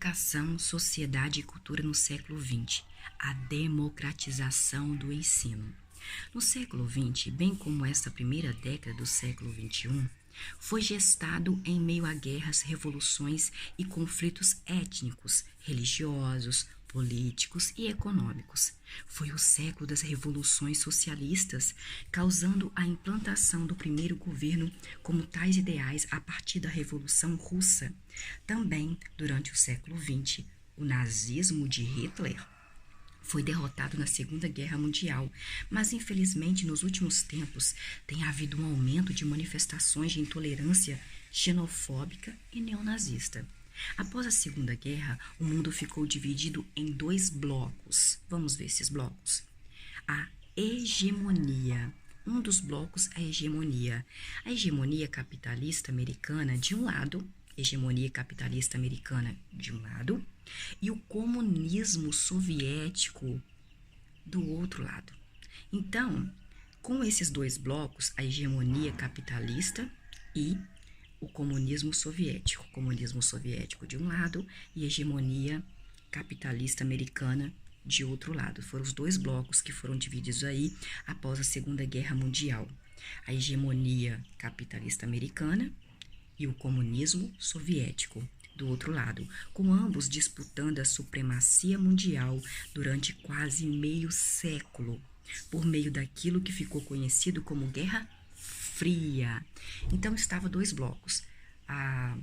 Educação, sociedade e cultura no século XX. A democratização do ensino. No século XX, bem como esta primeira década do século XXI, foi gestado em meio a guerras, revoluções e conflitos étnicos, religiosos, políticos e econômicos. Foi o século das revoluções socialistas, causando a implantação do primeiro governo como tais ideais a partir da Revolução Russa. Também, durante o século XX, o nazismo de Hitler foi derrotado na Segunda Guerra Mundial, mas infelizmente nos últimos tempos tem havido um aumento de manifestações de intolerância xenofóbica e neonazista. Após a Segunda Guerra, o mundo ficou dividido em dois blocos. Vamos ver esses blocos. A hegemonia. Um dos blocos é a hegemonia. A hegemonia capitalista americana de um lado, hegemonia capitalista americana de um lado, e o comunismo soviético do outro lado. Então, com esses dois blocos, a hegemonia capitalista e o comunismo soviético de um lado e a hegemonia capitalista americana de outro lado. Foram os dois blocos que foram divididos aí após a Segunda Guerra Mundial. A hegemonia capitalista americana e o comunismo soviético do outro lado, com ambos disputando a supremacia mundial durante quase meio século, por meio daquilo que ficou conhecido como Guerra Fria. Então, estavam dois blocos, a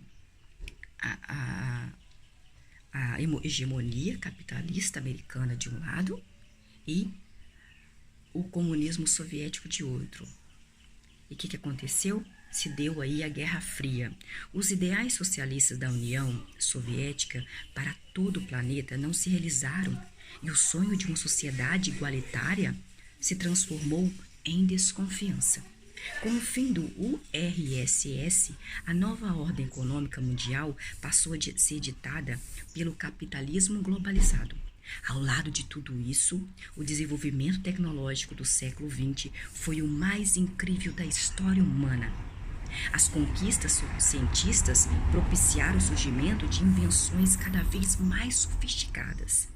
hegemonia capitalista americana de um lado e o comunismo soviético de outro. E o que aconteceu? Se deu aí a Guerra Fria. Os ideais socialistas da União Soviética para todo o planeta não se realizaram e o sonho de uma sociedade igualitária se transformou em desconfiança. Com o fim do URSS, a nova ordem econômica mundial passou a ser ditada pelo capitalismo globalizado. Ao lado de tudo isso, o desenvolvimento tecnológico do século XX foi o mais incrível da história humana. As conquistas cientistas propiciaram o surgimento de invenções cada vez mais sofisticadas,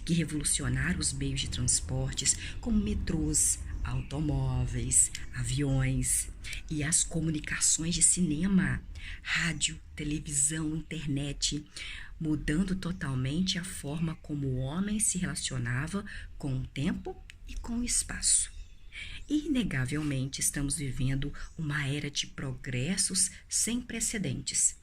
que revolucionaram os meios de transportes como metrôs, automóveis, aviões e as comunicações de cinema, rádio, televisão, internet, mudando totalmente a forma como o homem se relacionava com o tempo e com o espaço. Inegavelmente, estamos vivendo uma era de progressos sem precedentes.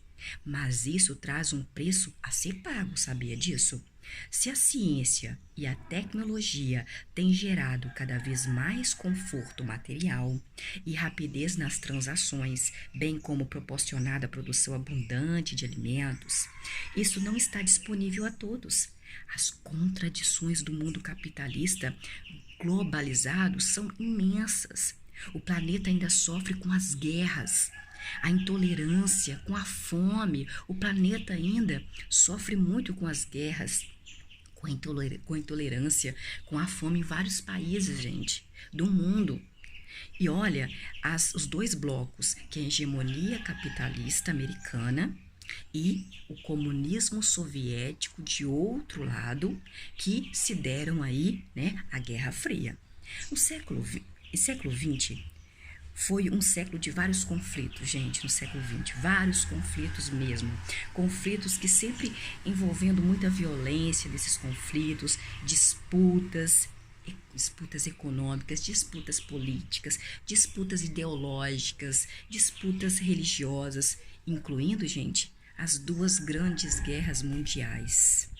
Mas isso traz um preço a ser pago, sabia disso? Se a ciência e a tecnologia têm gerado cada vez mais conforto material e rapidez nas transações, bem como proporcionado a produção abundante de alimentos, isso não está disponível a todos. As contradições do mundo capitalista globalizado são imensas. O planeta ainda sofre com as guerras, a intolerância, com a fome. O planeta ainda sofre muito com as guerras, com a intolerância, com a fome em vários países, gente, do mundo. E olha, os dois blocos, que é a hegemonia capitalista americana e o comunismo soviético de outro lado, que se deram aí, né, a Guerra Fria. O século XX foi um século de vários conflitos, gente, no século XX, vários conflitos mesmo, conflitos que sempre envolvendo muita violência desses conflitos, disputas econômicas, disputas políticas, disputas ideológicas, disputas religiosas, incluindo, gente, as duas grandes guerras mundiais.